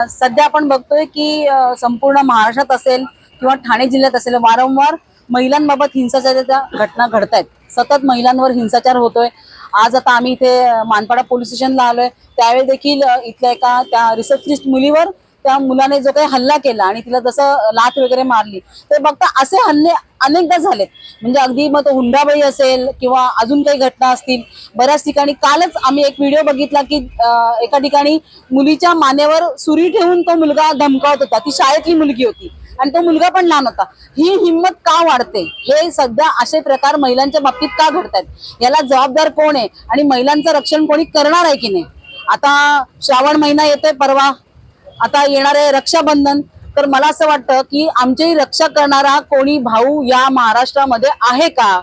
सध्या आपण बघतोय की संपूर्ण महाराष्ट्रात असेल किंवा ठाणे जिल्ह्यात असेल वारंवार महिलांबाबत हिंसाचाराच्या घटना घडत आहेत। सतत महिलांवर हिंसाचार होतोय। आज आता आम्ही इथे मानपाडा पोलीस स्टेशनला आलोय, त्यावेळी देखील इथल्या एका त्या रिसेप्शनिस्ट मुलीवर त्या मुलाने जो काही हल्ला केला आणि तिला जसं लाथ वगैरे मारली, ते बघता असे हल्ले अनेकदा झालेत। म्हणजे अगदी मग तो हुंडाबळी असेल किंवा अजून काही घटना असतील, बऱ्याच ठिकाणी। कालच आम्ही एक व्हिडिओ बघितला की एका ठिकाणी मुलीच्या मानेवर सुरी ठेवून तो मुलगा धमकावत होता। ती शाळेतली मुलगी होती आणि तो मुलगा पण लहान होता। ही हिंमत का वाढते? हे सध्या असे प्रकार महिलांच्या बाबतीत का घडतात? याला जबाबदार कोण आहे आणि महिलांचं रक्षण कोणी करणार आहे की नाही? आता श्रावण महिना येतोय, परवा आता येणार आहे रक्षाबंधन। तर मला असं वाटतं की आमची रक्षा करणारा कोणी भाऊ या महाराष्ट्रामध्ये आहे का?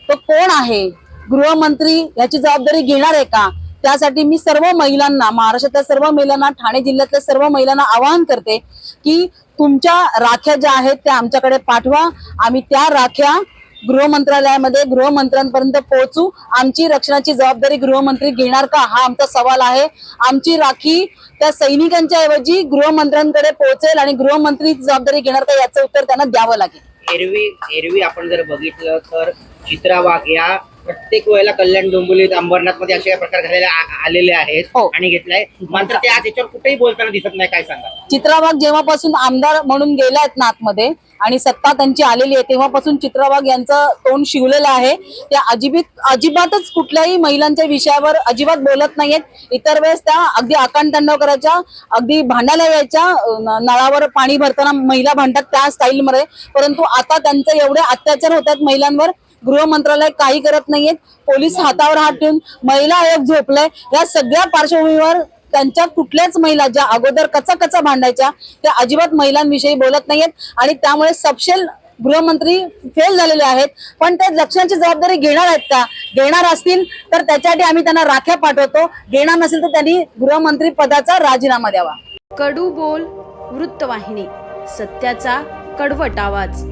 तो कोण आहे? गृहमंत्री याची जबाबदारी घेणार आहे का? त्यासाठी मी सर्व महिलांना, महाराष्ट्रातल्या सर्व महिलांना, ठाणे जिल्ह्यातल्या सर्व महिलांना आवाहन करते की तुमच्या राख्या ज्या आहेत त्या आमच्याकडे पाठवा। आम्ही त्या राख्या गृहमंत्रालयामध्ये गृहमंत्र्यांपर्यंत पोहोचू। आमची रक्षणाची जबाबदारी गृहमंत्री घेणार का, हा आमचा सवाल आहे। आमची राखी त्या सैनिकांच्या ऐवजी गृहमंत्र्यांकडे पोहोचेल आणि गृहमंत्री जबाबदारी घेणार का, याचं उत्तर त्यांना द्यावं लागेल। एरवी आपण जर बघितलं तर चित्रा वाघ या प्रत्येक वेळेला कल्याण डोंबिवलीत अंबरनाथ मध्ये असे प्रकार आलेले आहेत आणि घेतलाय, मात्र ते आज याच्यावर कुठेही बोलताना दिसत नाही। काय सांगा? चित्रा वाघ जेव्हापासून आमदार म्हणून गेल्या आहेत ना आतमध्ये आणि सत्ता त्यांची आलेली आहे, तेव्हापासून चित्रा वाघ यांचं तोंड शिवलेलं आहे। त्या अजिबातच कुठल्याही महिलांच्या विषयावर अजिबात बोलत नाहीयेत। इतर वेळेस त्या अगदी आकांड तांडव करायच्या, अगदी भांडायला यायच्या, नळावर पाणी भरताना महिला भांडतात त्या स्टाईलमध्ये। परंतु आता त्यांचे एवढे अत्याचार होतात महिलांवर, गृह मंत्रालय काही करत नाहीयेत। पोलीस हातावर हात ठेवून महिला आयोग झोपलाय। या सगळ्या पार्श्वभूमीवर त्यांच्या कुठल्याच महिला ज्या अगोदर कचा भांडायच्या त्या अजिबात महिलांविषयी बोलत नाहीयेत आणि त्यामुळे सपशेल गृहमंत्री फेल झालेले आहेत। पण ते रक्षणाची जबाबदारी घेणार आहेत का? घेणार असतील तर त्याच्यासाठी आम्ही त्यांना राख्या पाठवतो। घेणार नसेल तर त्यांनी गृहमंत्री पदाचा राजीनामा द्यावा। कडू बोल वृत्तवाहिनी, सत्याचा कडवट आवाज।